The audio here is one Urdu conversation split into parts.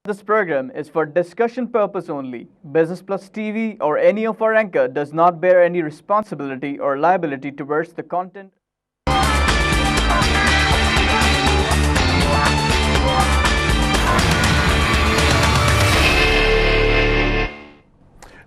This program is for discussion purpose only. Business Plus TV or any of our anchor does not bear any responsibility or liability towards the content.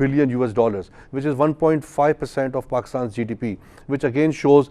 billion US dollars, which is 1.5% of Pakistan's GDP, which again shows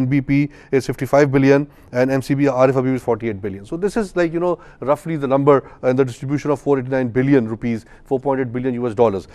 NBP is 55 billion, and MCB Arif Habib is 48 billion. So this is like, you know, roughly the number and the distribution of 489 billion rupees, 4.8 billion US dollars.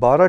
12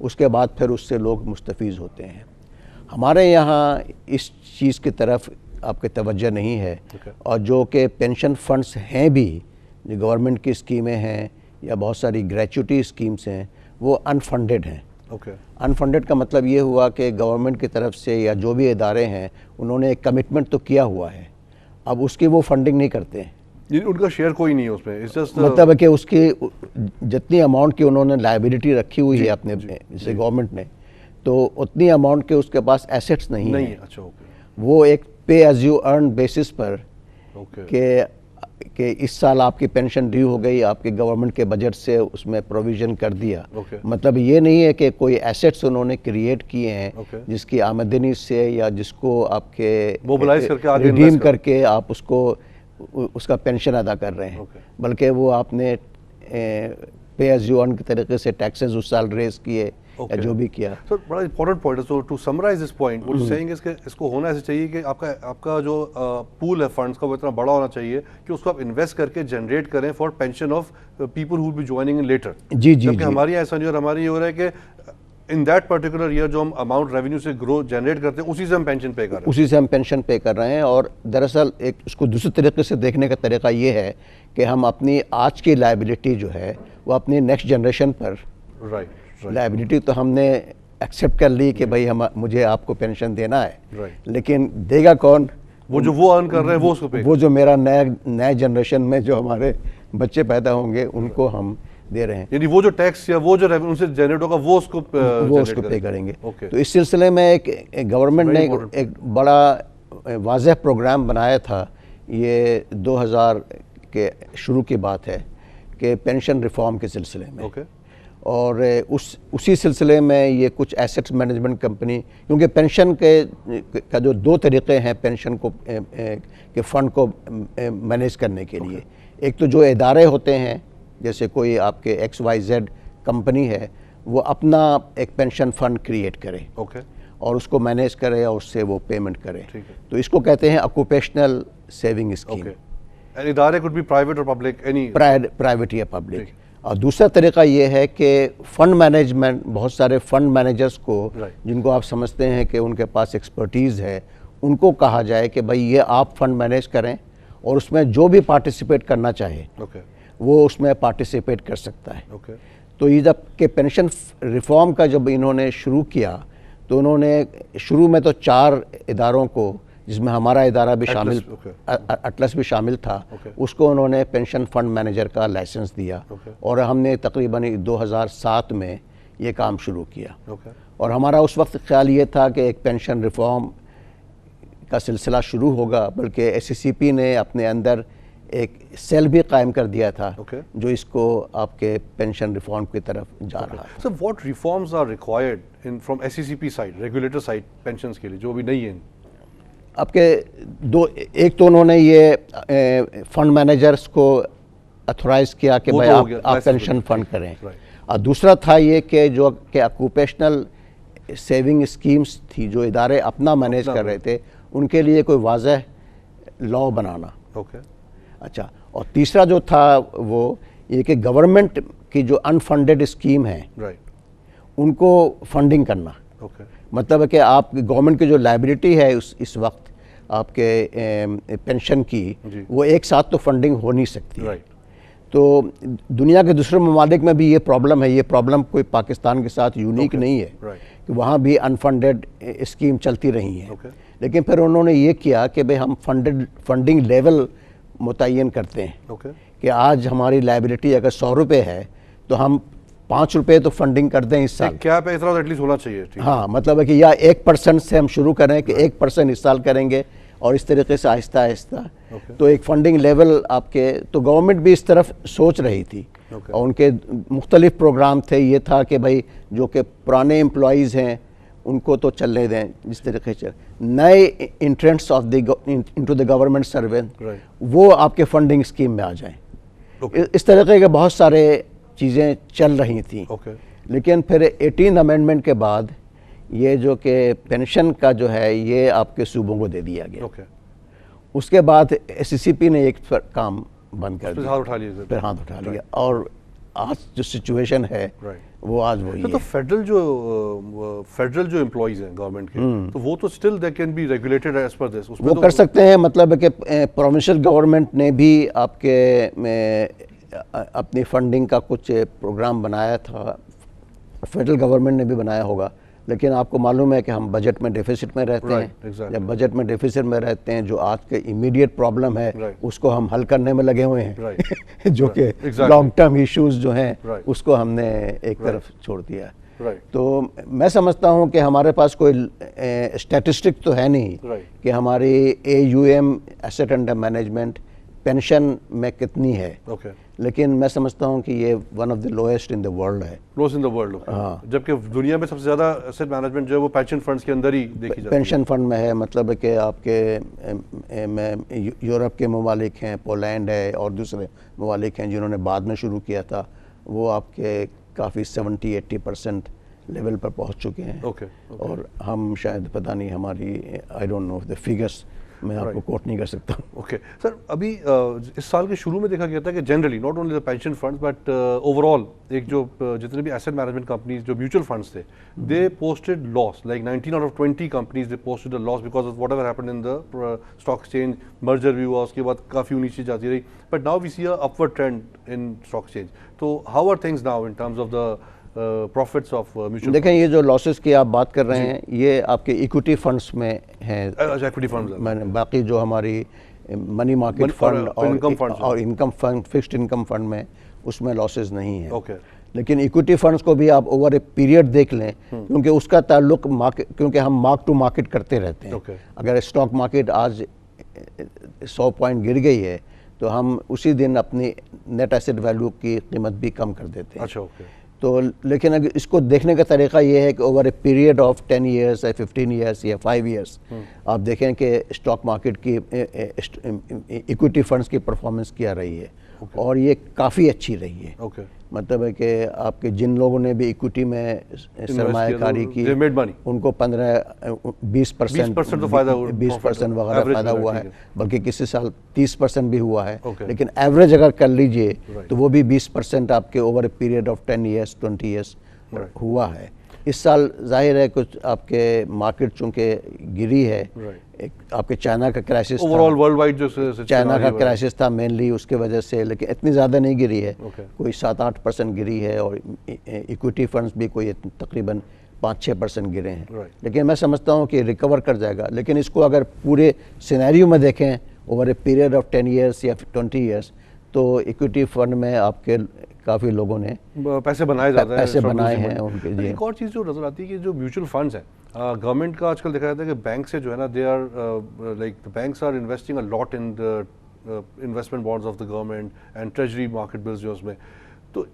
اس کے بعد پھر اس سے لوگ مستفیض ہوتے ہیں. ہمارے یہاں اس چیز کی طرف آپ کی توجہ نہیں ہے, اور جو کہ پینشن فنڈز ہیں بھی, جو گورنمنٹ کی اسکیمیں ہیں یا بہت ساری گریچوٹی اسکیمز ہیں, وہ انفنڈڈ ہیں. انفنڈڈ کا مطلب یہ ہوا کہ گورنمنٹ کی طرف سے یا جو بھی ادارے ہیں انہوں نے ایک کمٹمنٹ تو کیا ہوا ہے, اب اس کی وہ فنڈنگ نہیں کرتے ہیں. ان کا شیئر کوئی نہیں ہے اس میں, مطلب ہے کہ اس کی جتنی اماؤنٹ کی انہوں نے لائبلٹی رکھی ہوئی ہے اپنے جیسے گورنمنٹ نے, تو اتنی اماؤنٹ کے اس کے پاس ایسیٹس نہیں ہیں. اچھا, وہ ایک pay as you earn basis پر کہ اس سال آپ کی پینشن ڈیو ہو گئی, آپ کے گورنمنٹ کے بجٹ سے اس میں پروویژن کر دیا. مطلب یہ نہیں ہے کہ کوئی ایسیٹس انہوں نے کریٹ کیے ہیں جس کی آمدنی سے یا جس کو آپ کے ریڈیم کر کے آپ اس کو اس کا پینشن ادا کر رہے ہیں, بلکہ وہ آپ نے پے ایز یو ارن کے طریقے سے ٹیکسز اس سال ریز کیے یا جو بھی کیا. سر بڑا امپورٹنٹ پوائنٹ ہے. So to summarize this point, what you seeing is کہ اس کو ہونا ایسے چاہیے کہ آپ کا جو پول ہے فنڈس کا وہ اتنا بڑا ہونا چاہیے کہ اس کو آپ انویسٹ کر کے جنریٹ کریں for pension of people who be joining in later. جبکہ ہماری یہاں ایسا نہیں, اور ہماری یہ ہو رہا ہے کہ ان دیٹ پرٹیکولر ایئر جو ہم اماؤنٹ ریونیو سے گرو جنریٹ کرتے ہیں اسی سے ہم پینشن پے کر رہے ہیں. اور دراصل ایک اس کو دوسرے طریقے سے دیکھنے کا طریقہ یہ ہے کہ ہم اپنی آج کی لائبلٹی جو ہے وہ اپنی نیکسٹ جنریشن پر, لائبلٹی تو ہم نے ایکسیپٹ کر لی کہ بھائی مجھے آپ کو پینشن دینا ہے, لیکن دے گا کون؟ وہ ارن کر رہے ہیں وہ اس کو پے, وہ جو میرا نئے جنریشن میں جو ہمارے بچے پیدا ہوں گے ان کو ہم دے رہے ہیں. یعنی وہ جو ٹیکس یا وہ جو ریونیو سے جنریٹ ہوگا وہ اس کو پے کریں گے. تو اس سلسلے میں ایک گورنمنٹ نے ایک بڑا واضح پروگرام بنایا تھا, یہ 2000 کے شروع کی بات ہے, کہ پینشن ریفارم کے سلسلے میں. اور اسی سلسلے میں یہ کچھ ایسیٹس مینجمنٹ کمپنی, کیونکہ پینشن کا جو دو طریقے ہیں پینشن کو کے فنڈ کو مینیج کرنے کے لیے, ایک تو جو ادارے ہوتے ہیں جیسے کوئی آپ کے XYZ کمپنی ہے, وہ اپنا ایک پینشن فنڈ کریٹ کرے اور اس کو مینیج کرے اور اس سے وہ پیمنٹ کرے, تو اس کو کہتے ہیں آکوپیشنل سیونگ اسکیم. ادارے could be private or public, any private یا پبلک. اور دوسرا طریقہ یہ ہے کہ فنڈ مینجمنٹ, بہت سارے فنڈ مینیجرز کو جن کو آپ سمجھتے ہیں کہ ان کے پاس ایکسپرٹیز ہے, ان کو کہا جائے کہ بھائی یہ آپ فنڈ مینیج کریں اور اس میں جو بھی پارٹیسپیٹ کرنا چاہے وہ اس میں پارٹیسپیٹ کر سکتا ہے. تو یہ جب کہ پینشن ریفارم کا جب انہوں نے شروع کیا تو انہوں نے شروع میں تو 4 اداروں کو, جس میں ہمارا ادارہ بھی شامل, اٹلس بھی شامل تھا, اس کو انہوں نے پینشن فنڈ مینیجر کا لائسنس دیا, اور ہم نے تقریباً 2007 میں یہ کام شروع کیا. اور ہمارا اس وقت خیال یہ تھا کہ ایک پینشن ریفارم کا سلسلہ شروع ہوگا, بلکہ SCCP نے اپنے اندر ایک سیل بھی قائم کر دیا تھا جو اس کو آپ کے پینشن ریفارم کی طرف جا رہا ہے. Sir what reforms are required from SCCP side, regulator side pensions کے لیے جو ابھی نہیں ہیں؟ آپ کے ایک تو انہوں نے یہ فنڈ مینیجرز کو اتھورائز کیا کہ بھائی آپ پینشن فنڈ کریں, اور دوسرا تھا یہ کہ جو کہ آکوپیشنل سیونگ اسکیمز تھی جو ادارے اپنا مینیج کر رہے تھے, ان کے لیے کوئی واضح لا بنانا. اچھا, اور تیسرا جو تھا وہ یہ کہ گورنمنٹ کی جو انفنڈڈ اسکیم ہیں ان کو فنڈنگ کرنا. مطلب ہے کہ آپ گورنمنٹ کی جو لائبلٹی ہے اس وقت آپ کے پینشن کی, وہ ایک ساتھ تو فنڈنگ ہو نہیں سکتی. تو دنیا کے دوسرے ممالک میں بھی یہ پرابلم ہے, یہ پرابلم کوئی پاکستان کے ساتھ یونیک نہیں ہے کہ وہاں بھی انفنڈڈ اسکیم چلتی رہی ہیں. لیکن پھر انہوں نے یہ کیا کہ بھئی ہم فنڈنگ لیول متعین کرتے ہیں کہ آج ہماری لائبلٹی اگر 100 روپے ہے تو ہم 5 روپے تو فنڈنگ کر دیں اس سال. کیا پہ اتنا ایٹ لیسٹ ہونا چاہیے. ہاں, مطلب ہے کہ یا 1% سے ہم شروع کریں کہ 1% اس سال کریں گے, اور اس طریقے سے آہستہ آہستہ. تو ایک فنڈنگ لیول آپ کے, تو گورنمنٹ بھی اس طرف سوچ رہی تھی, اور ان کے مختلف پروگرام تھے. یہ تھا کہ بھائی جو کہ پرانے امپلائیز ہیں ان کو تو چلنے دیں جس طریقے سے, نئے entrants of the into the government servant وہ آپ کے فنڈنگ اسکیم میں آ جائیں. اس طریقے کے بہت سارے چیزیں چل رہی تھیں. لیکن پھر 18 امینڈمنٹ کے بعد یہ جو کہ پینشن کا جو ہے یہ آپ کے صوبوں کو دے دیا گیا. اس کے بعد SCCP نے ایک کام بند کر دیا, پھر ہاتھ اٹھا لیا, اور آج جو سچویشن ہے وہ آج وہی ہے. تو فیڈرل جو امپلائیز ہیں گورنمنٹ کے, تو وہ تو still they can be regulated as per this, وہ کر سکتے ہیں. مطلب ہے کہ پروونشل گورنمنٹ نے بھی آپ کے اپنی فنڈنگ کا کچھ پروگرام بنایا تھا, فیڈرل گورنمنٹ نے بھی بنایا ہوگا, لیکن آپ کو معلوم ہے کہ ہم بجٹ میں ڈیفیسٹ میں رہتے ہیں. جب بجٹ میں ڈیفیسٹ میں رہتے ہیں, جو آج کے امیڈیٹ پرابلم ہے اس کو ہم حل کرنے میں لگے ہوئے ہیں, جو کہ لانگ ٹرم ایشوز جو ہیں اس کو ہم نے ایک طرف چھوڑ دیا ہے. تو میں سمجھتا ہوں کہ ہمارے پاس کوئی اسٹیٹسٹک تو ہے نہیں کہ ہماری A U M asset under management pension میں کتنی ہے, لیکن میں سمجھتا ہوں کہ یہ one of the lowest in the world ہے. لوئسٹ ان دا ورلڈ, جبکہ دنیا میں سب سے زیادہ ایسٹ مینجمنٹ جو ہے وہ پینشن فنڈز کے اندر ہی دیکھی جاتی ہے. پینشن فنڈ میں ہے, مطلب ہے کہ آپ کے یورپ کے ممالک ہیں, پولینڈ ہے اور دوسرے ممالک ہیں جنہوں نے بعد میں شروع کیا تھا, وہ آپ کے کافی 70-80% لیول پر پہنچ چکے ہیں. اور ہم شاید پتہ نہیں ہماری I don't know the figures, میں آپ کو کوٹ نہیں کر سکتا. اوکے سر, ابھی اس سال کے شروع میں دیکھا گیا تھا کہ generally not only the pension funds but overall ایک جو جتنے بھی ایسٹ مینجمنٹ کمپنیز جو میوچل فنڈز تھے, they posted loss, like 19 out of 20 companies they posted a loss because of whatever happened in the stock exchange, merger بھی ہوا, اس کے بعد کافی نیچے جاتی رہی, but now we see a upward trend in stock exchange. تو how are things now in terms of the profits of mutual? دیکھیں یہ جو لاسز کی آپ بات کر رہے ہیں یہ آپ کے ایکوٹی فنڈز میں ہیں. ایکوٹی فنڈز, باقی جو ہماری منی مارکیٹ فنڈ اور income fund, fixed income fund میں اس میں لاسز نہیں ہیں. لیکن ایکوٹی فنڈز کو بھی آپ اوور اے پیریڈ دیکھ لیں, کیونکہ اس کا تعلق کیونکہ ہم مارک ٹو مارکیٹ کرتے رہتے ہیں. اگر اسٹاک مارکیٹ آج 100 پوائنٹ گر گئی ہے تو ہم اسی دن اپنی نیٹ ایسٹ ویلیو کی قیمت بھی کم کر دیتے ہیں. تو لیکن اگر اس کو دیکھنے کا طریقہ یہ ہے کہ over a period of 10 years یا 15 ایئرس یا 5 ایئرس آپ دیکھیں کہ اسٹاک مارکیٹ کی ایکوٹی فنڈز کی پرفارمنس کیا رہی ہے, اور یہ کافی اچھی رہی ہے. مطلب ہے کہ آپ کے جن لوگوں نے بھی ایکوٹی میں سرمایہ کاری کی ان کو 15-20% وغیرہ فائدہ ہوا ہے, بلکہ کسی سال 30% بھی ہوا ہے. لیکن ایوریج اگر کر لیجئے تو وہ بھی 20% آپ کے over a period of 10 years 20 years ہوا ہے. اس سال ظاہر ہے کچھ آپ کے مارکیٹ چونکہ گری ہے, آپ کے چائنا کا کرائسس تھا, چائنا کا کرائسس تھا مینلی اس کی وجہ سے, لیکن اتنی زیادہ نہیں گری ہے, کوئی 7-8% گری ہے, اور ایکوٹی فنڈز بھی کوئی تقریباً 5-6% گرے ہیں. لیکن میں سمجھتا ہوں کہ ریکور کر جائے گا. لیکن اس کو اگر پورے سینیریو میں دیکھیں over a period of 10 years یا 20 ایئرس, تو ایکوٹی فنڈ میں آپ کے کافی لوگوں نے پیسے بنائے ہیں ان کے. ایک اور چیز جو نظر آتی ہے کہ جو میوچل فنڈز ہیں گورنمنٹ کا آج کل دیکھا جاتا ہے کہ بینک سے جو ہے نا they are like banks are investing a lot in investment bonds of the government and treasury market bills جو اس میں, تو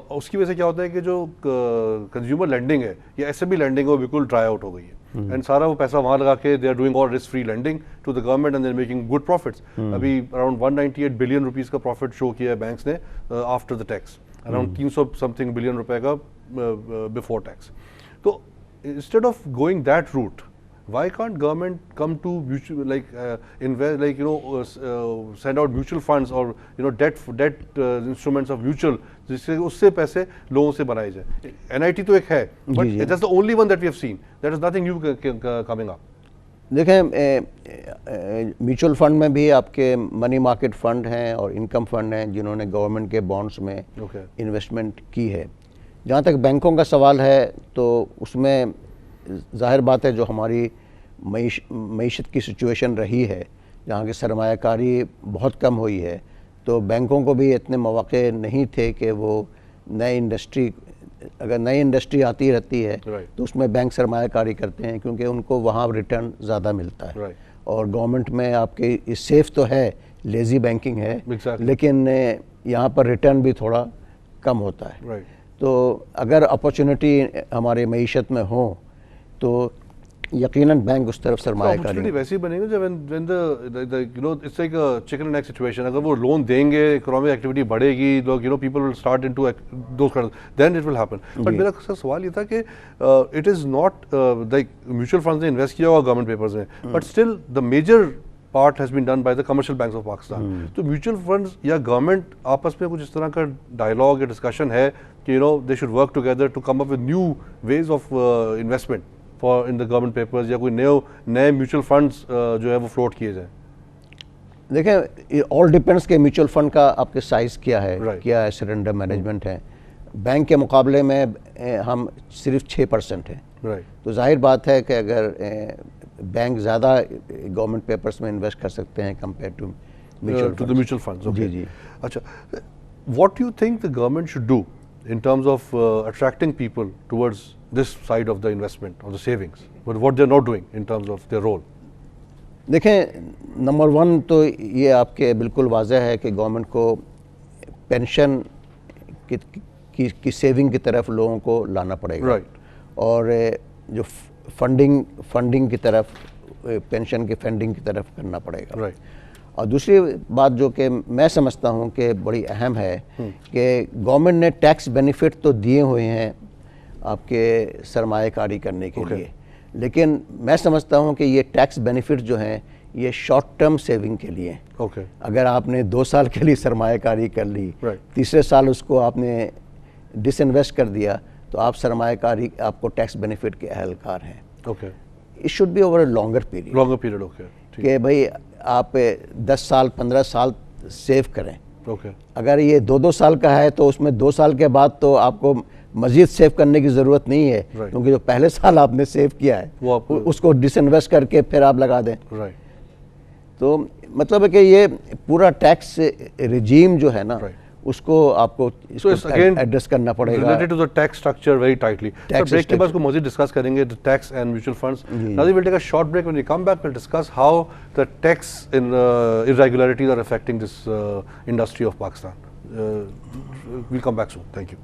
اس کی وجہ سے کیا ہوتا ہے کہ جو کنزیومر لینڈنگ ہے یا ایس ایم ای لینڈنگ ہے وہ بالکل ڈرائی آؤٹ ہو گئی ہے, اینڈ سارا وہ پیسہ وہاں لگا کے they are doing all risk free lending to the government and they are making good profits. ابھی اراؤنڈ 198 بلین روپیز کا پروفٹ شو کیا ہے بینکس نے after the tax, around 300 something billion روپے کا بفور ٹیکس. تو instead of going that route, why can't government come to mutual invest, send out mutual funds or debt instruments of mutual, جس سے اس سے پیسے لوگوں سے بنائے جائے. NIT تو ایک ہے, but that's the only one that we have seen. There is nothing new coming up. دیکھیں میوچل فنڈ میں بھی آپ کے منی مارکیٹ فنڈ ہیں اور انکم فنڈ ہیں جنہوں نے گورنمنٹ کے بانڈس میں انویسٹمنٹ کی ہے. جہاں تک بینکوں کا سوال ہے تو اس میں ظاہر بات ہے جو ہماری معیشت کی سچویشن رہی ہے, جہاں کی سرمایہ کاری بہت کم ہوئی ہے, تو بینکوں کو بھی اتنے مواقع نہیں تھے کہ وہ اگر نئی انڈسٹری آتی رہتی ہے تو اس میں بینک سرمایہ کاری کرتے ہیں, کیونکہ ان کو وہاں ریٹرن زیادہ ملتا ہے. اور گورنمنٹ میں آپ کے سیف تو ہے, لیزی بینکنگ ہے, لیکن یہاں پر ریٹرن بھی تھوڑا کم ہوتا ہے. تو اگر اپارچونٹی ہمارے معیشت میں ہوں تو یقیناً بینک اس طرف سرمایہ کاری ویسے ہی بنے گا جب it's like chicken and egg situation. اگر وہ لون دیں گے, اکنامک ایکٹیویٹی بڑھے گی, لوگ people will start into those then it will happen. But میرا سوال یہ تھا کہ it is not like mutual funds نے انویسٹ کیا ہوا گورنمنٹ پیپرز میں, but still the major part has been done by the commercial banks of Pakistan. تو mutual funds یا government آپس میں کچھ اس طرح کا dialogue یا discussion ہے کہ they should work together to come up with new ways of investment for in the government papers, یا کوئی نئے mutual funds جو ہے وہ float کیے جائیں؟ دیکھیں all depends کہ میوچل فنڈ کا آپ کے سائز کیا ہے, کیا ایسٹ انڈر مینجمنٹ ہے. بینک کے مقابلے میں ہم صرف 6% ہیں, تو ظاہر بات ہے کہ اگر بینک زیادہ گورنمنٹ پیپرز میں انویسٹ کر سکتے ہیں کمپیئر ٹو میوچل فنڈز. جی جی. اچھا, what do you think the government should do in terms of attracting people towards this side of the investment or the savings, but what they're not doing in terms of their role? دیکھیں نمبر 1 تو یہ آپ کے بالکل واضح ہے کہ گورنمنٹ کو پینشن کی سیونگ کی طرف لوگوں کو لانا پڑے گا, اور جو فنڈنگ کی طرف, پینشن کی فنڈنگ کی طرف کرنا پڑے گا. اور دوسری بات جو کہ میں سمجھتا ہوں کہ بڑی اہم ہے کہ گورنمنٹ نے ٹیکس بینیفٹ تو دیے ہوئے ہیں آپ کے سرمایہ کاری کرنے کے لیے, لیکن میں سمجھتا ہوں کہ یہ ٹیکس بینیفٹ جو ہیں یہ شارٹ ٹرم سیونگ کے لیے. اگر آپ نے 2 سال کے لیے سرمایہ کاری کر لی, تیسرے سال اس کو آپ نے ڈس انویسٹ کر دیا, تو آپ سرمایہ کاری آپ کو ٹیکس بینیفٹ کے اہلکار ہیں. It should be over a longer period, کہ بھئی آپ 10 سال 15 سال سیو کریں. اگر یہ 2 سال کا ہے تو اس میں 2 سال کے بعد تو آپ کو مزید سیو کرنے کی ضرورت نہیں ہے, کیونکہ جو پہلے سال آپ نے سیو کیا ہے اس کو ڈس انویسٹ کر کے پھر آپ لگا دیں. تو مطلب ہے کہ یہ پورا ٹیکس ریجیم جو ہے نا اس کو آپ کو ایڈریس کرنا پڑے گا. Related to the tax structure very tightly. Break کے بعد اس کو مزید ڈسکس کریں گے, the tax and mutual funds. Nazi, we'll take a short break. When we come back, we'll discuss how the tax irregularities are affecting this industry of Pakistan. We'll come back soon. Thank you.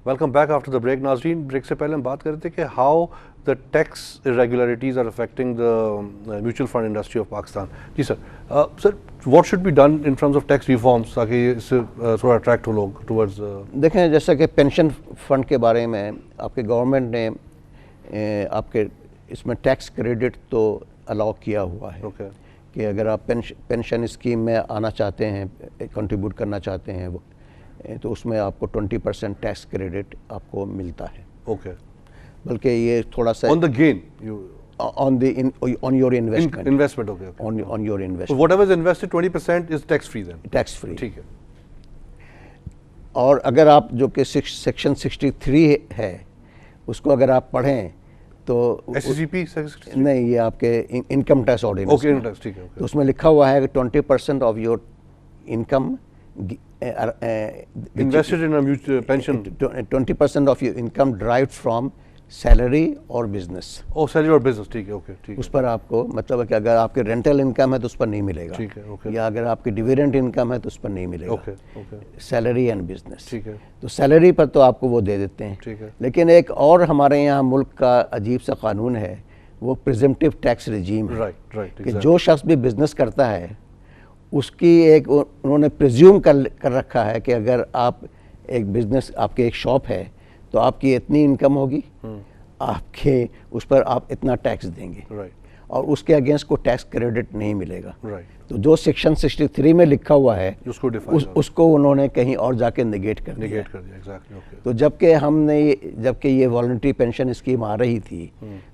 Welcome back after the break. ناظرین, بریک سے پہلے ہم بات کر رہے تھے کہ how the tax irregularities are affecting the mutual fund industry of Pakistan. جی sir, sir what should be done in terms of tax reforms تاکہ اس سے تھوڑا اٹریکٹ ہو لوگ ٹورڈز. دیکھیں جیسا کہ پینشن فنڈ کے بارے میں آپ کے گورنمنٹ نے آپ کے اس میں ٹیکس کریڈٹ تو الاؤ کیا ہوا ہے کہ اگر آپ پینشن اسکیم میں آنا چاہتے ہیں, کنٹریبیوٹ کرنا چاہتے ہیں, تو اس میں آپ کو 20% ٹیکس کریڈٹ آپ کو ملتا ہے. بلکہ یہ تھوڑا سا on the gain on your investment. On your investment. Whatever is invested 20% is tax free then. Tax free. ٹھیک ہے. اور اگر آپ جو کہ سیکشن 63 ہے اس کو اگر آپ پڑھیں تو نہیں, یہ آپ کے انکم ٹیکس آرڈیننس, تو اس میں لکھا ہوا ہے کہ 20% of your income invested in a mutual pension, 20% of your income derived from salary or business. Oh, salary or business, ٹھیک ہے, اوکے, ٹھیک ہے. اس پر آپ کو مطلب ہے کہ اگر آپ کے رینٹل انکم ہے تو اس پر نہیں ملے گا, ٹھیک ہے, اوکے, یا اگر آپ کی ڈیویڈنڈ انکم ہے تو اس پر نہیں ملے گا. Okay, okay. Salary and business, ٹھیک ہے. تو سیلری پر تو آپ کو وہ دے دیتے ہیں. ٹھیک ہے. لیکن ایک اور ہمارے یہاں ملک کا عجیب سا قانون ہے, وہ پریزمپٹیو ٹیکس رجیم ہے, کہ جو شخص بھی بزنس کرتا ہے اس کی ایک انہوں نے پریزیوم کر رکھا ہے کہ اگر آپ ایک بزنس, آپ کے ایک شاپ ہے تو آپ کی اتنی انکم ہوگی, آپ کے اس پر آپ اتنا ٹیکس دیں گے, اور اس کے اگینسٹ کو ٹیکس کریڈٹ نہیں ملے گا. تو جو سیکشن 63 میں لکھا ہوا ہے اس کو انہوں نے کہیں اور جا کے نگیٹ کر دیا. تو جبکہ یہ والنٹری پینشن اسکیم آ رہی تھی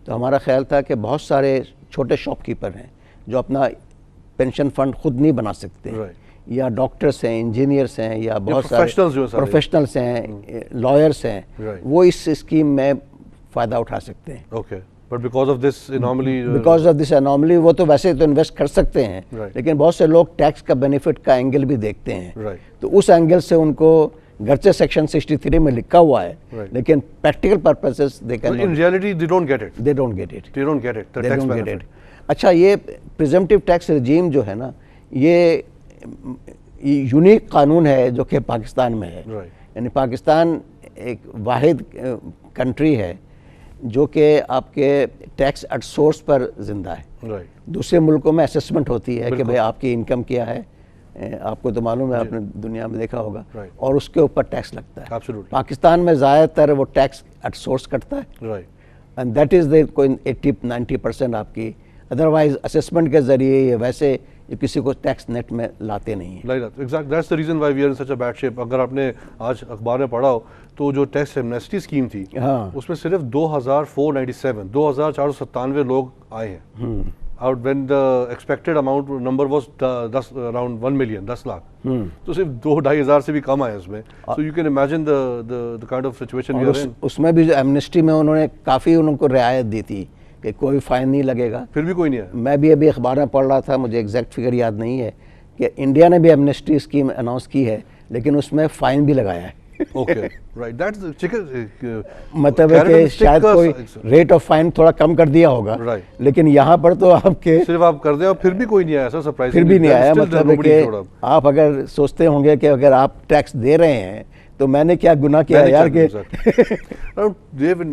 تو ہمارا خیال تھا کہ بہت سارے چھوٹے شاپ کیپر ہیں جو اپنا پینشن فنڈ خود نہیں بنا سکتے, یا ڈاکٹرس ہیں, انجینئرس ہیں, یا بہت سارے پروفیشنلس ہیں, لائرس ہیں, وہ اس اسکیم میں فائدہ اٹھا سکتے ہیں. But because of this anomaly وہ تو ویسے تو انویسٹ کر سکتے ہیں, لیکن بہت سے لوگ ٹیکس کا بینیفٹ کا اینگل بھی دیکھتے ہیں, تو اس اینگل سے ان کو گرچہ سیکشن 63 میں لکھا ہوا ہے لیکن practical purposes in reality they don't get it. They don't get it. They don't get it. The tax benefit. اچھا, یہ پریزمپٹیو ٹیکس رجیم جو ہے نا, یہ یونیک قانون ہے جو کہ پاکستان میں ہے. یعنی پاکستان ایک واحد کنٹری ہے جو کہ آپ کے ٹیکس ایٹ سورس پر زندہ ہے. دوسرے ملکوں میں اسیسمنٹ ہوتی ہے کہ بھئی آپ کی انکم کیا ہے, آپ کو تو معلوم ہے, آپ نے دنیا میں دیکھا ہوگا, اور اس کے اوپر ٹیکس لگتا ہے. پاکستان میں زیادہ تر وہ ٹیکس ایٹ سورس کٹتا ہے, اینڈ دیٹ از دا کوئی 80-90% آپ کی. ادروائز اسیسمنٹ کے ذریعے یہ ویسے کسی کو ٹیکس نیٹ میں لاتے نہیں ہیں. That's the reason why we are in such a bad shape. اگر آپ نے آج اخبار میں پڑھا ہو تو جو ٹیکس ایمنیسٹی اسکیم تھی اس میں صرف 2497 لوگ آئے ہیں. out when the expected amount number was around 1 million, 10 lakh. تو صرف 2-2,500 سے بھی کم آئے اس میں. So you can imagine the kind of situation we are in. اس میں بھی جو ایمنسٹی میں انہوں نے کافی ان کو رعایت دی تھی کہ کوئی فائن نہیں لگے گا. پھر بھی کوئی نہیں ہے. میں بھی ابھی اخبار میں پڑھ رہا تھا, مجھے ایگزیکٹ فگر یاد نہیں ہے, کہ انڈیا نے بھی ایمنسٹی اسکیم اناؤنس کی ہے لیکن اس میں فائن بھی لگایا ہے. Okay, right. That's the chicken. مطلب ہے کہ شاید کوئی ریٹ آف فائن تھوڑا کم کر دیا ہوگا, لیکن یہاں پر تو آپ کے صرف آپ کر دیں اور پھر بھی کوئی نہیں آیا. سر سرپرائز پھر بھی نہیں آیا. مطلب ہے کہ آپ اگر سوچتے ہوں گے کہ اگر آپ ٹیکس دے رہے ہیں تو میں نے کیا گناہ کیا یار, کہ they've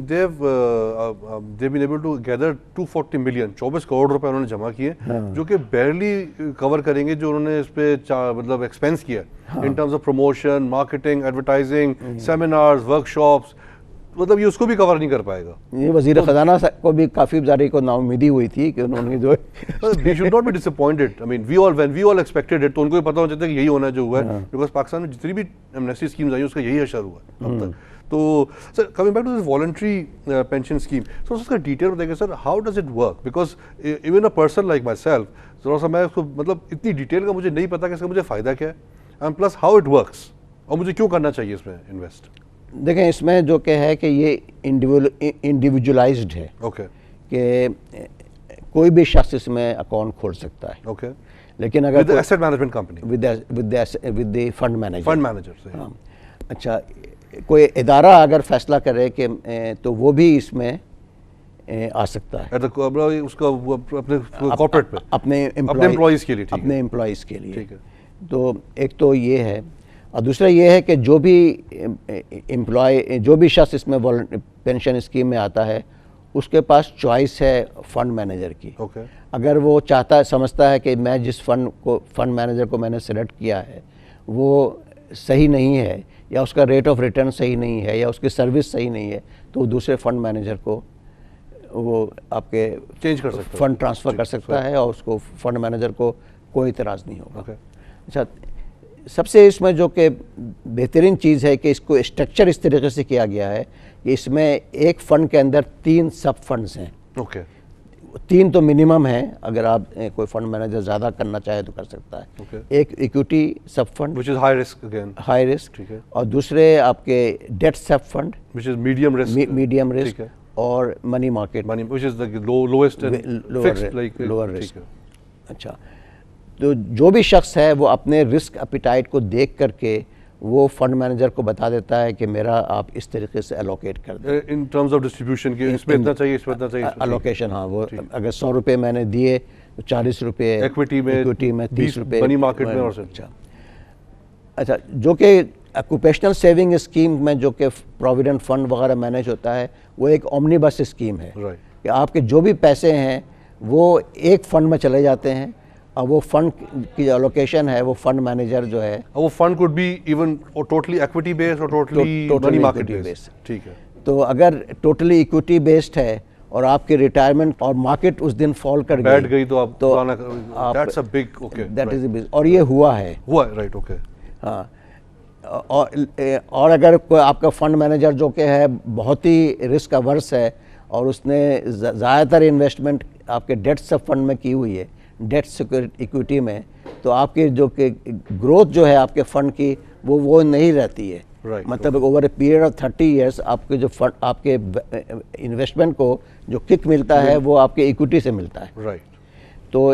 been able to gather 240 million 24 crore روپے انہوں نے جمع کیے, جو کہ بیرلی کور کریں گے جو انہوں نے اس پہ مطلب ایکسپینس کیا ان terms of promotion, marketing, advertising, seminars, work shops. مطلب یہ اس کو بھی کور نہیں کر پائے گا. یہ وزیر خزانہ کو بھی کافی زیادہ کو نا امیدی ہوئی تھی کہ انہوں نے جو we should not be disappointed. I mean when we all expected it, تو ان کو بھی پتہ ہونا چاہتا ہے کہ یہی ہونا جو ہوا ہے, بیکاز پاکستان میں جتنی بھی ایمنسٹی اسکیمز آئی اس کا یہی اشر ہوا ہے اب تک. تو sir coming back to this voluntary pension scheme, sir اس کا ڈیٹیل بتائیے sir, how does it work, because even a person like myself تھوڑا سا میں اس کو مطلب اتنی ڈیٹیل کا مجھے نہیں پتا کہ اس کا مجھے فائدہ کیا ہے, and plus how it works, اور مجھے کیوں کرنا چاہیے اس میں انویسٹ. دیکھیں اس میں جو کہ ہے کہ یہ انڈیویجولائزڈ ہے, کہ کوئی بھی شخص اس میں اکاؤنٹ کھول سکتا ہے, لیکن اگر asset management company with the fund manager. اچھا, کوئی ادارہ اگر فیصلہ کرے کہ تو وہ بھی اس میں آ سکتا ہے اس کا اپنے کارپوریٹ پہ اپنے امپلائیز کے لیے. تو ایک تو یہ ہے, اور دوسرا یہ ہے کہ جو بھی شخص اس میں پینشن اسکیم میں آتا ہے اس کے پاس چوائس ہے فنڈ مینیجر کی. اگر وہ چاہتا ہے, سمجھتا ہے کہ میں جس فنڈ مینیجر کو میں نے سلیکٹ کیا ہے وہ صحیح نہیں ہے, یا اس کا ریٹ آف ریٹرن صحیح نہیں ہے, یا اس کی سروس صحیح نہیں ہے, تو وہ دوسرے فنڈ مینیجر کو وہ آپ کے چینج کر سکتا ہے, فنڈ ٹرانسفر کر سکتا ہے, اور اس کو فنڈ مینیجر کو کوئی اعتراض نہیں ہوگا. اچھا, سب سے اس میں جو کہ بہترین چیز ہے کہ اس کو اسٹرکچر اس طریقے سے کیا گیا ہے کہ اس میں ایک فنڈ کے اندر 3 سب فنڈز ہیں. 3 تو منیمم ہیں, اگر آپ کوئی فنڈ مینیجر زیادہ کرنا چاہے تو کر سکتا ہے. ایک equity sub fund which is high risk again, high risk, اور دوسرے آپ کے debt sub fund which is medium risk, اور money market which is the lowest and fixed like lower risk. اچھا, تو جو بھی شخص ہے وہ اپنے رسک اپیٹائٹ کو دیکھ کر کے وہ فنڈ مینیجر کو بتا دیتا ہے کہ میرا آپ اس طریقے سے الوکیٹ کر دیں in terms of distribution کہ اس میں اتنا چاہیے, اس میں اتنا چاہیے الوکیشن. ہاں, وہ اگر 100 روپے میں نے دیے تو 40 روپے ایکویٹی میں, 30 روپے منی مارکیٹ میں. اور اچھا, جو کہ آکوپیشنل سیونگ اسکیم میں جو کہ پروویڈنٹ فنڈ وغیرہ مینیج ہوتا ہے وہ ایک اومنی بس اسکیم ہے, کہ آپ کے جو بھی پیسے ہیں وہ ایک فنڈ میں چلے جاتے ہیں, اور وہ فنڈ کی جو الوکیشن ہے وہ فنڈ مینیجر جو ہے, وہ fund could be even totally equity based اور ٹوٹلی منی مارکیٹ بیسڈ. ٹھیک ہے, تو اگر ٹوٹلی ایکویٹی بیسڈ ہے اور آپ کی ریٹائرمنٹ اور مارکیٹ اس دن فال کر بیٹھ گئی تو آپ that's a big, that is a big, اور یہ ہوا ہے. رائٹ. اوکے. ہاں, اور اگر کوئی آپ کا فنڈ مینیجر جو کہ ہے بہت ہی رسک اورس ہے اور اس نے زیادہ تر انویسٹمنٹ آپ کے ڈیٹ سب فنڈ میں کی ہوئی ہے, ڈیٹ ایکویٹی میں, تو آپ کی جو کہ گروتھ جو ہے آپ کے فنڈ کی وہ نہیں رہتی ہے. مطلب over a period of 30 years آپ کے جو فنڈ آپ کے انویسٹمنٹ کو جو کک ملتا ہے وہ آپ کے ایکویٹی سے ملتا ہے. تو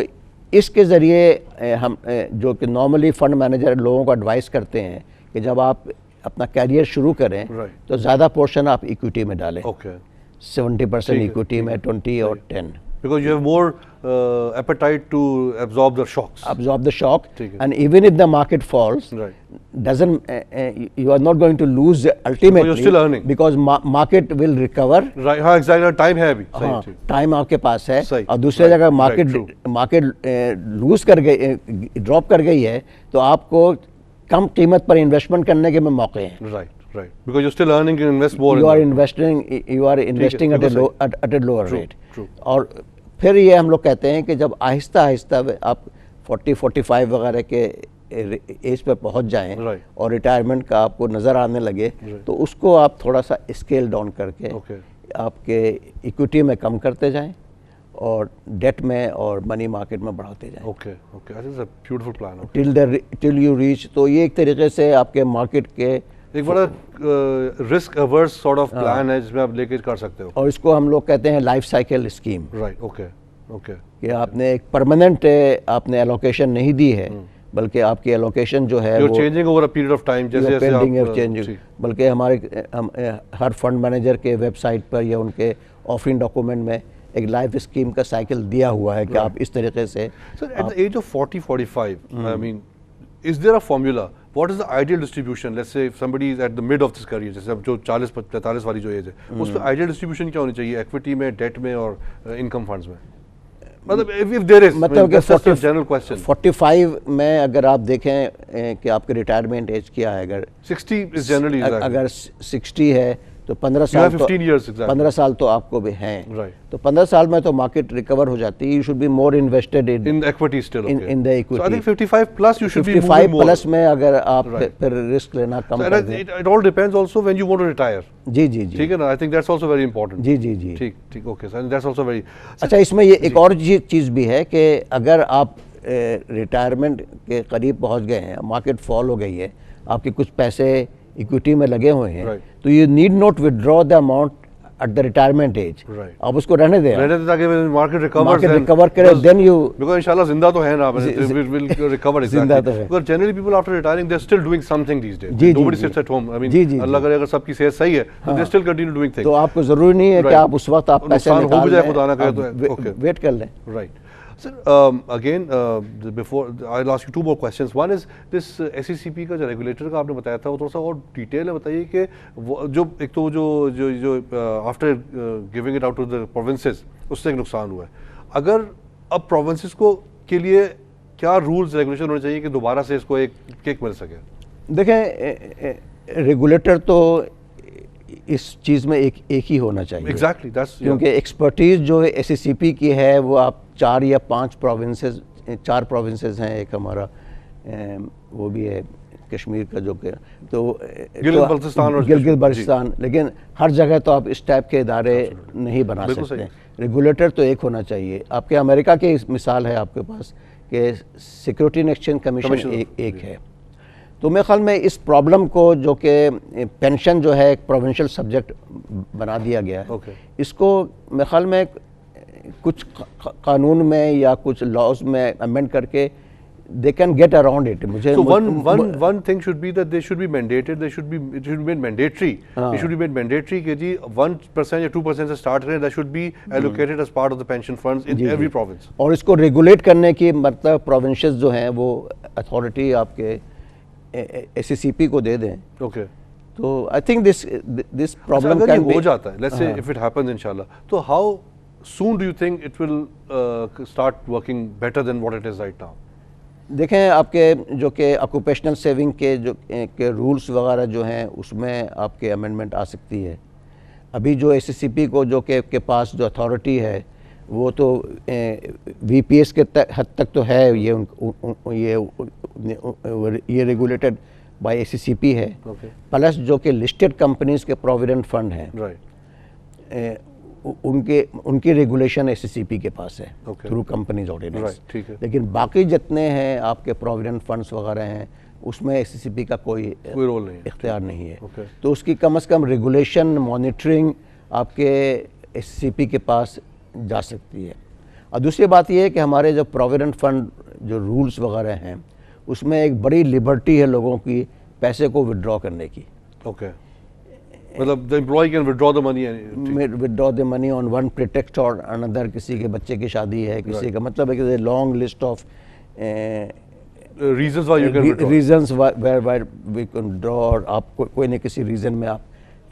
اس کے ذریعے ہم جو کہ نارملی فنڈ مینیجر لوگوں کو ایڈوائز کرتے ہیں کہ جب آپ اپنا کیریئر شروع کریں تو زیادہ پورشن آپ ایکویٹی میں ڈالیں, 70% ایکویٹی میں, 20 اور 10. Because you have more appetite to absorb the shocks. Absorb the shock, ٹھیک ہے. and even if the market falls, Right. doesn't you are not going to lose ultimately, you're still earning. because market will recover. Right. ہاں exactly. ٹائم ہے ابھی. ہاں صحیح. ٹائم آپ کے پاس ہے. صحیح. اور دوسری Right. جگہ Right. مارکیٹ لوز کر گئی, ڈراپ کر گئی ہے, تو آپ کو کم قیمت پر انویسٹمنٹ کرنے کے میں موقع ہیں. Right. Right. Because you're still earning, you invest more. You in that. you are investing at a lower True, rate. true. اور پھر یہ ہم لوگ کہتے ہیں کہ جب آہستہ آہستہ آپ 40-45 وغیرہ کے ایج پہ پہنچ جائیں Right. اور ریٹائرمنٹ کا آپ کو نظر آنے لگے, تو اس کو آپ تھوڑا سا اسکیل ڈاؤن کر کے Okay. آپ کے ایکویٹی میں کم کرتے جائیں اور ڈیٹ میں اور منی مارکیٹ میں بڑھاتے جائیں. Okay. Okay. I think it's a beautiful plan. Okay. Till you reach. تو یہ ایک طریقے سے آپ کے مارکیٹ کے ایک بڑا risk averse sort of plan ہے جس میں آپ لے کے کر سکتے ہو. اور اس کو ہم لوگ کہتے ہیں life cycle scheme. Right. Okay. Okay. کہ آپ نے ایک پرماننٹ آپ نے الوکیشن نہیں دی ہے, بلکہ آپ کی الوکیشن جو ہے وہ changing over a period of time, جیسے آپ بلکہ ہمارے ہر فنڈ مینیجر کے ویب سائٹ پر یا ان کے آفرنگ ڈاکومنٹ میں ایک لائف اسکیم کا سائیکل دیا ہوا ہے کہ آپ اس طریقے سے. Sir at the age of 40-45 I mean is there a formula? What is the ideal distribution? Let's say if somebody is at the mid of this career, جیسے اب جو 40-45 والی جو ایج ہے, اس پہ ideal distribution کیا ہونی چاہیے, ایکویٹی میں, ڈیٹ میں اور انکم فنڈز میں؟ مطلب if there is, مطلب کہ that's a general question. 45 میں اگر آپ دیکھیں کہ آپ کے ریٹائرمنٹ ایج کیا ہے, اگر 60 is generally اگر 60 ہے تو 15 سال تو آپ کو بھی ہیں. تو 15 سال میں تو مارکیٹ ریکور ہو جاتی ہے. You should be more invested in equity still in the equity. So I think 55 plus you should be 55 plus میں اگر آپ پھر رسک لینا کم کر دیں. It all depends also when you want to retire. جی جی جی ٹھیک ہے نا, I think that's also very important. جی جی جی ٹھیک ٹھیک. Okay sir, that's also very. اچھا, اس میں یہ ایک اور چیز بھی ہے کہ اگر آپ ریٹائرمنٹ کے قریب پہنچ گئے ہیں, مارکیٹ فال ہو گئی ہے, آپ کے کچھ پیسے ایکویٹی میں لگے ہوئے ہیں, تو you need not withdraw the amount at the retirement age. آپ اس کو رہنے دیں تاکہ مارکیٹ ریکور کرے, دین یو بیکاز انشاءاللہ زندہ تو ہے نا, ول ریکور. زندہ تو ہے. Because generally people after retiring they're still doing something these days. Nobody sits at home. I mean اللہ کرے اگر سب کی صحت صحیح ہے تو they still continue doing things. تو آپ کو ضروری نہیں ہے کہ آپ اس وقت آپ پیسے نکال لیں, ویٹ کر لیں. Right. Sir, again, before I'll ask you two more questions. One is this SECP کا جو ریگولیٹر کا آپ نے بتایا تھا, وہ تھوڑا سا اور ڈیٹیل میں بتائیے کہ جو ایک تو جو after giving it out to the provinces اس سے ایک نقصان ہوا ہے, اگر اب پروونسز کو کے لیے کیا رولز ریگولیشن ہونے چاہیے کہ دوبارہ سے اس کو ایک کک مل سکے؟ دیکھیں, ریگولیٹر تو اس چیز میں ایک ہی ہونا چاہیے. ایگزیکٹلی, کیونکہ ایکسپرٹیز جو ہے SECP کی ہے وہ آپ 4 یا 5 پروونسز ہیں. ایک ہمارا وہ بھی ہے کشمیر کا جو کہ تو گلگت بلتستان, لیکن ہر جگہ تو آپ اس ٹائپ کے ادارے نہیں بنا سکتے. ریگولیٹر تو ایک ہونا چاہیے. آپ کے امریکہ کی مثال ہے آپ کے پاس کہ سیکورٹی اینڈ ایکسچینج کمیشن ایک ہے. تو میرے خیال میں اس پرابلم کو جو کہ پینشن جو ہے ایک پروونشل سبجیکٹ بنا دیا گیا ہے, اس کو میرے خیال میں کچھ قانون میں یا کچھ لاز میں امینڈ کر کے they can get around it. So one thing should be that they should be mandated. It should be made mandatory. It should be made mandatory کہ جی 1% یا 2% سے start کریں. That should be allocated as part of the pension funds in every province. اور اس کو ریگولیٹ کرنے کی مطلب پروونشز جو ہیں وہ اتھارٹی آپ کے SECP کو دے دیں. Okay. تو I think this problem اگر can یہ ہو جاتا ہے, let's say if it happens inshallah, تو how soon do you think it will start working better than what it is right now? دیکھیں, آپ کے جو کہ آکوپیشنل سیونگ کے جو کہ رولز وغیرہ جو ہیں اس میں آپ کے امینڈمنٹ آ سکتی ہے. ابھی جو SECP کو جو کہ کے پاس جو اتھارٹی ہے وہ تو VPS کے حد تک تو ہے, یہ ریگولیٹڈ بائی SECP ہے. پلس جو کہ لسٹڈ کمپنیز کے پروویڈنٹ فنڈ ہیں ان کی ریگولیشن SECP کے پاس ہے تھرو کمپنیز آرڈیننس. لیکن باقی جتنے ہیں آپ کے پروویڈنٹ فنڈس وغیرہ ہیں اس میں SECP کا کوئی رول نہیں, اختیار نہیں ہے. تو اس کی کم از کم ریگولیشن مانیٹرنگ آپ کے SECP کے پاس جا سکتی ہے. اور دوسری بات یہ ہے کہ ہمارے جو پروویڈنٹ فنڈ جو رولز وغیرہ ہیں اس میں ایک بڑی لبرٹی ہے لوگوں کی پیسے کو ودرا کرنے کی. مطلب the employee can withdraw the money withdraw the money on one pretext or another. کسی کے بچے کی شادی ہے, کسی کا مطلب ہے کہ long list of reasons why you can withdraw. reasons where we can draw, اور آپ کوئی نہ کسی ریزن میں آپ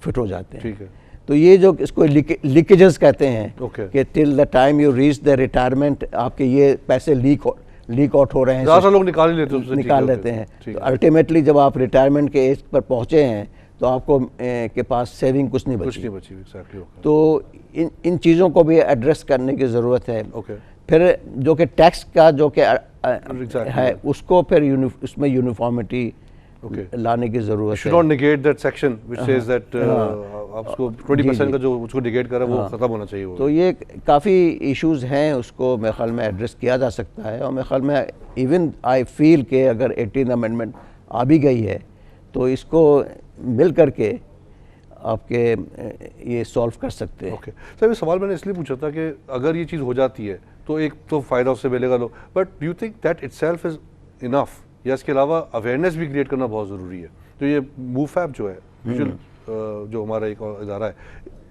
فٹ ہو جاتے ہیں. ٹھیک ہے. تو یہ جو اس کو لیکیجز کہتے ہیں کہ till the time you reach the retirement آپ کے یہ پیسے لیک آؤٹ ہو رہے ہیں, زیادہ لوگ نکال لیتے ہیں. تو الٹیمیٹلی جب آپ ریٹائرمنٹ کے ایج پر پہنچے ہیں تو آپ کو کے پاس سیونگ کچھ نہیں بچی. تو ان چیزوں کو بھی ایڈریس کرنے کی ضرورت ہے. پھر جو کہ ٹیکس کا جو کہ ہے اس کو پھر اس میں یونیفارمٹی لانے کی ضرورت ہے. should not negate that section which says that آپ اس کو 20% کا جو اس کو negate کر رہا ہے وہ ختم ہونا چاہیے. تو یہ کافی ایشوز ہیں, اس کو میرے خیال میں ایڈریس کیا جا سکتا ہے. اور میرے خیال میں ایون آئی فیل کہ اگر 18 امینڈمنٹ آ بھی گئی ہے تو اس کو مل کر کے آپ کے یہ سالو کر سکتے ہیں. اوکے سر, یہ سوال میں نے اس لیے پوچھا تھا کہ اگر یہ چیز ہو جاتی ہے تو ایک تو فائدہ اس سے ملے گا لوگ, but do you think that itself is enough, یا اس کے علاوہ اویئرنیس بھی کریٹ کرنا بہت ضروری ہے؟ تو یہ موف ایپ جو ہے جو ہمارا ایک ادارہ ہے,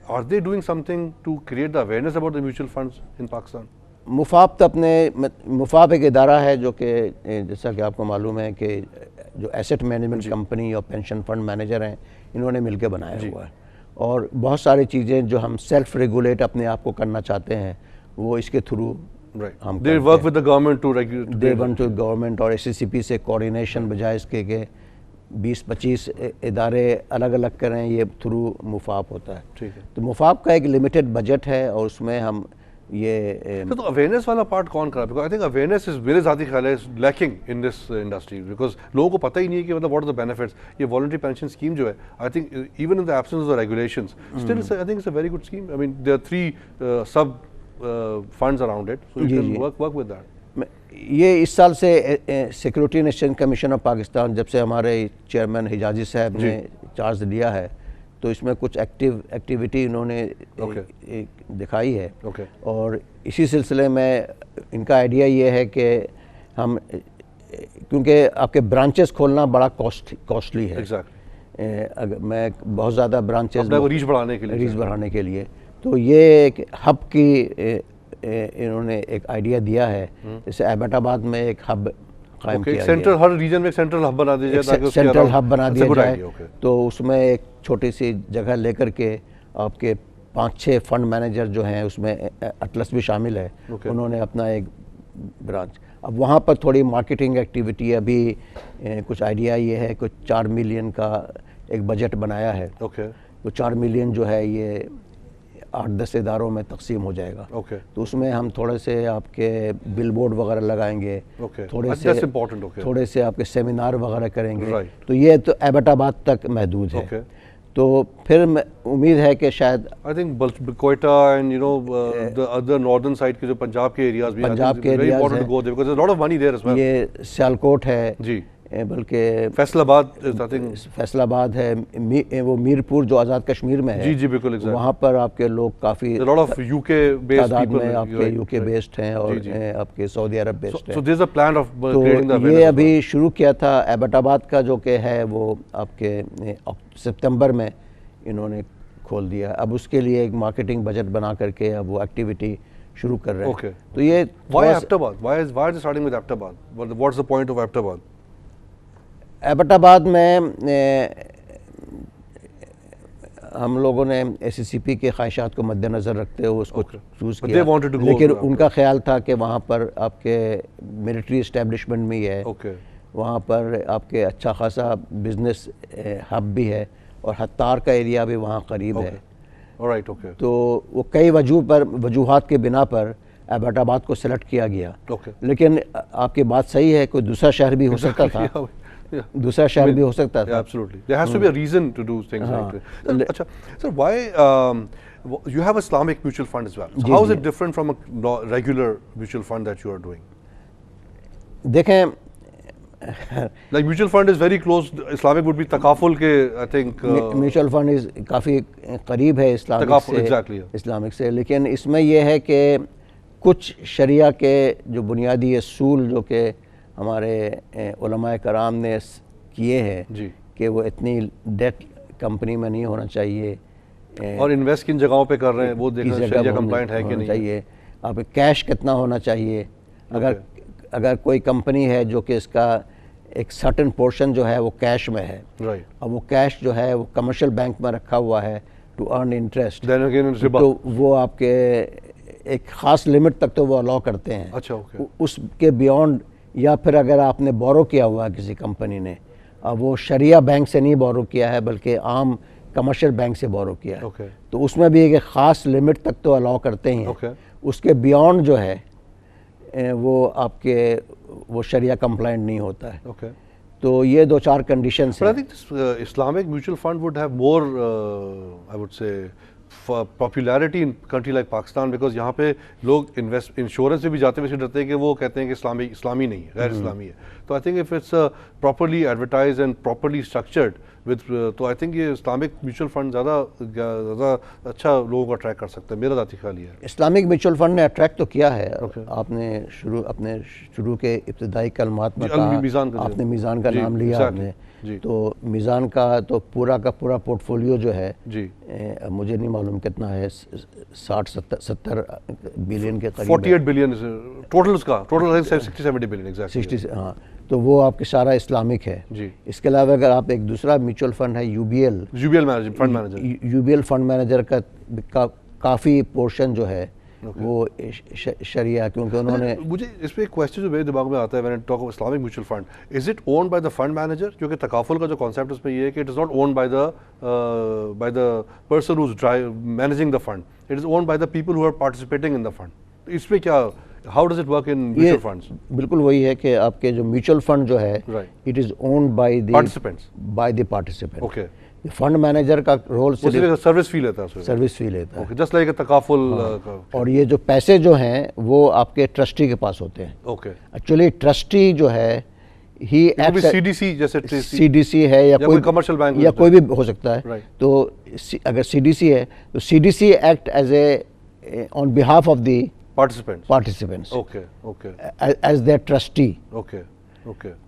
are they doing something to create the awareness about the mutual funds in Pakistan? مفاب تو مفاب ایک ادارہ ہے جو کہ جیسا کہ آپ کو معلوم ہے کہ جو ایسٹ مینجمنٹ کمپنی اور پینشن فنڈ مینیجر ہیں انہوں نے مل کے بنایا ہوا ہے, اور بہت ساری چیزیں جو ہم سیلف ریگولیٹ اپنے آپ کو کرنا چاہتے ہیں وہ اس کے تھرو ہم they work with the government to regulate. they want to government اور SCCP سے کوارڈینیشن بجائے اس کے کہ 20-25 ادارے الگ الگ کریں, یہ تھرو مفاب ہوتا ہے. تو مفاب کا ایک لمیٹڈ بجٹ ہے اور اس میں ہم یہ تو اویئرنیس والا پارٹ کون کرا؟ Because I think awareness is میرے ذاتی خیال ہے lacking in this industry, because لوگوں کو پتہ ہی نہیں ہے کہ مطلب واٹ آر دا بینیفٹس. یہ والنٹری پینشن اسکیم جو ہے I think even in the absence of regulations still I think it's a very good scheme. I mean there are 3 sub funds around it, so you can work with that. یہ اس سال سے security and exchange commission of Pakistan جب سے ہمارے چیئرمین حجازی صاحب نے چارج لیا ہے تو اس میں کچھ ایکٹیویٹی انہوں نے دکھائی ہے, اور اسی سلسلے میں ان کا آئیڈیا یہ ہے کہ ہم کیونکہ آپ کے برانچز کھولنا بڑا کاسٹلی ہے, میں بہت زیادہ برانچز ریچ بڑھانے کے لیے, تو یہ ایک ہب کی انہوں نے ایک آئیڈیا دیا ہے. جیسے ایبٹ آباد میں ایک ہب قائم کیا گیا, ہر ریجن میں سینٹرل ہب بنا دیا جائے, سینٹرل ہب بنا دیا جائے. تو اس میں ایک چھوٹی سی جگہ لے کر کے آپ کے 5-6 فنڈ مینیجر جو ہیں, اس میں اٹلس بھی شامل ہے, انہوں نے اپنا ایک برانچ. اب وہاں پر تھوڑی مارکیٹنگ ایکٹیویٹی ابھی کچھ آئیڈیا یہ ہے کچھ 4 ملین کا ایک بجٹ بنایا ہے. تو 4 ملین جو ہے یہ 8-10 اداروں میں تقسیم ہو جائے گا. تو اس میں ہم تھوڑے سے آپ کے بل بورڈ وغیرہ لگائیں گے, تھوڑے سے آپ کے سیمینار وغیرہ کریں گے. تو یہ تو ایبٹ آباد تک محدود ہے. تو پھر امید ہے کہ شاید I think Quetta and you know the other northern side کے جو پنجاب کے ایریاز بھی ہیں, یہ سیالکوٹ ہے, بلکہ فیصل آباد ہے, وہ میرپور جو آزاد کشمیر میں ہے, وہاں پر آپ کے لوگ کافی تعداد میں آپ کے یو کے بیسڈ ہیں اور آپ کے سعودی عرب بیسڈ ہیں. تو یہ ابھی شروع کیا تھا ایبٹ آباد کا جو کہ ہے وہ آپ کے سپتمبر میں انہوں نے کھول دیا. اب اس کے لیے ایک مارکیٹنگ بجٹ بنا کر کے اب وہ ایکٹیویٹی شروع کر رہے ہیں. تو یہ ایبٹ آباد میں ہم لوگوں نے SCCP کے خواہشات کو مد نظر رکھتے ہوئے اس کو چوز کیا, لیکن ان کا خیال تھا کہ وہاں پر آپ کے ملٹری اسٹیبلشمنٹ بھی ہے, وہاں پر آپ کے اچھا خاصا بزنس ہب بھی ہے, اور ہتار کا ایریا بھی وہاں قریب ہے. تو وہ کئی وجوہات کے بنا پر ایبٹ آباد کو سلیکٹ کیا گیا. لیکن آپ کی بات صحیح ہے, کوئی دوسرا شہر بھی ہو سکتا تھا, دوسرا شہر بھی ہو سکتا تھا. Absolutely. There has to be a reason to do things like that. Acha, sir, why you have Islamic mutual fund as well. So how is it different from a regular mutual fund that you are doing? دیکھیں, like mutual fund is very close. Islamic would be takaful ke I think mutual fund is کافی قریب ہے اسلامک سے, لیکن اس میں یہ ہے کہ کچھ شریعہ کے جو بنیادی اصول جو کہ ہمارے علماء کرام نے کیے ہیں کہ وہ اتنی ڈیٹ کمپنی میں نہیں ہونا چاہیے, اور انویسٹ کن جگہوں پہ کر رہے ہیں وہ دیکھنا شریعہ کمپلائنٹ ہے کہ نہیں چاہیے, آپ کیش کتنا ہونا چاہیے. اگر کوئی کمپنی ہے جو کہ اس کا ایک سرٹن پورشن جو ہے وہ کیش میں ہے, اور وہ کیش جو ہے وہ کمرشل بینک میں رکھا ہوا ہے ٹو ارن انٹرسٹ, تو وہ آپ کے ایک خاص لمٹ تک تو وہ الاؤ کرتے ہیں. اس کے بیونڈ, یا پھر اگر آپ نے بورو کیا ہوا ہے کسی کمپنی نے, وہ شریعہ بینک سے نہیں بورو کیا ہے بلکہ عام کمرشل بینک سے بورو کیا ہے, تو اس میں بھی ایک خاص لمٹ تک تو الاؤ کرتے ہیں. اس کے بیونڈ جو ہے وہ آپ کے وہ شریعہ کمپلائنٹ نہیں ہوتا ہے. تو یہ 2-4 کنڈیشنز ہیں. Islamic mutual fund would have more I would say popularity in country like Pakistan, because یہاں پہ لوگ انشورنس میں بھی جاتے ہوئے ڈرتے ہیں کہ وہ کہتے ہیں کہ اسلامی نہیں ہے, غیر اسلامی ہے. تو I think if it's properly advertise and properly structured تو آئی تھنک یہ اسلامک میوچل فنڈ زیادہ اچھا لوگوں کو اٹریکٹ کر سکتا ہے, میرا ذاتی خیال یہ ہے. اسلامک میوچل فنڈ نے اٹریکٹ تو کیا ہے. آپ نے اپنے شروع کے ابتدائی کلمات میں کہا, آپ نے میزان کا نام لیا آپ نے, تو میزان کا تو پورا کا پورا پورٹ فولیو جو ہے, مجھے نہیں معلوم کتنا ہے, 60-70 بلین کے قریب, 48 بلین ٹوٹل, اس کا ٹوٹل 60-70 بلین ایگزیکٹلی. 60, ہاں, تو وہ آپ کے سارا اسلامک ہے. اس کے علاوہ اگر آپ ایک دوسرا میوچل فنڈ ہے U B L fund manager کا کافی پورشن جو ہے وہ شریعہ, کیونکہ انہوں نے, مجھے اس پہ ایک کویسچن جو میرے دماغ میں آتا ہے when I talk of Islamic mutual fund, is it owned by the fund manager? کیونکہ تکافل کا جو کانسیپٹ اس میں یہ ہے کہ it is not owned by the person who's managing the fund, it is owned by the people who are participating in the fund. اس پہ کیا, how does it work in mutual funds? بالکل وہی ہے کہ آپ کے جو میوچل فنڈ جو ہے it is owned by the participants. Okay. Fund manager کا رول سروس فی لیتا ہے, جسٹ لائک تکافل. اور یہ جو پیسے جو ہیں وہ آپ کے ٹرسٹی کے پاس ہوتے ہیں. ایکچولی ٹرسٹی جو ہے سی ڈی سی ہے یا کوئی کمرشل بینک یا کوئی بھی ہو سکتا ہے. تو اگر سی ڈی سی ہے تو C D C act as a on behalf of the participants as their trustee.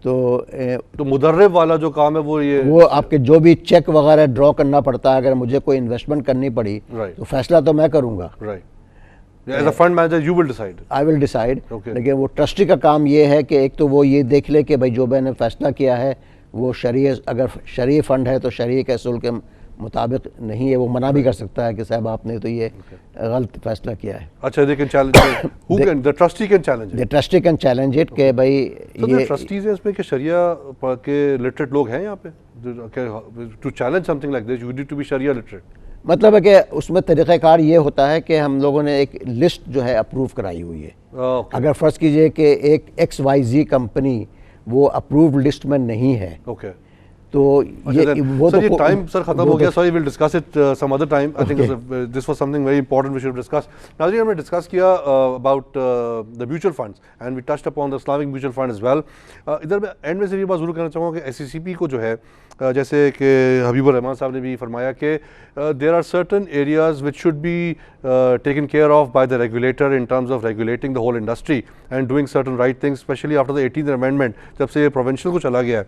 تو مدرب والا جو کام ہے وہ آپ کے جو بھی چیک وغیرہ ڈرا کرنا پڑتا ہے, اگر مجھے کوئی انویسٹمنٹ کرنی پڑی تو فیصلہ تو میں کروں گا. As a fund manager you will decide. I will decide. لیکن وہ ٹرسٹی کا کام یہ ہے کہ ایک تو وہ یہ دیکھ لے کہ بھائی جو میں نے فیصلہ کیا ہے وہ اگر شرعی فنڈ ہے تو شرعی کے اصول کے مطابق نہیں ہے, وہ منع بھی کر سکتا ہے کہ صاحب آپ نے تو یہ غلط فیصلہ کیا ہے. اچھا, they can challenge it. Who can? The trustee can challenge it. The trustee can challenge it کہ بھائی یہ trustees ہیں اس میں کہ شریعہ کے literate لوگ ہیں یہاں پہ, to challenge something like this you need to be sharia literate. مطلب ہے کہ اس میں طریقہ کار یہ ہوتا ہے کہ ہم لوگوں نے ایک لسٹ جو ہے اپروو کرائی ہوئی ہے. اگر فرض کیجئے کہ ایک ایکس وائی زی کمپنی وہ اپرووڈ لسٹ میں نہیں ہے, تو وہ تو ٹائم سر ختم ہو گیا. Sorry, we'll discuss it some other time. I think this was something very important we should discuss. ناظرین, ہم نے ڈسکس کیا about the mutual funds and we touched upon the Islamic mutual fund as well. ادھر میں اینڈ میں سے یہ بات ضرور کہنا چاہوں گا کہ ایس سی سی پی کو جو ہے, جیسے کہ حبیب الرحمان صاحب نے بھی فرمایا کہ there are certain areas which should be taken care of by the regulator in terms of regulating the whole industry and doing certain right things, especially after the 18th amendment جب سے یہ provincial کو چلا گیا ہے.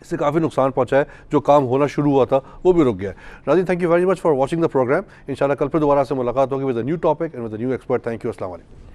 اس سے کافی نقصان پہنچا ہے, جو کام ہونا شروع ہوا تھا وہ بھی رک گیا ہے. ناظرین, thank you very much for watching the program. انشاءاللہ کل پھر دوبارہ سے ملاقات ہوگی with a new topic and with a new expert. Thank you, السلام علیکم.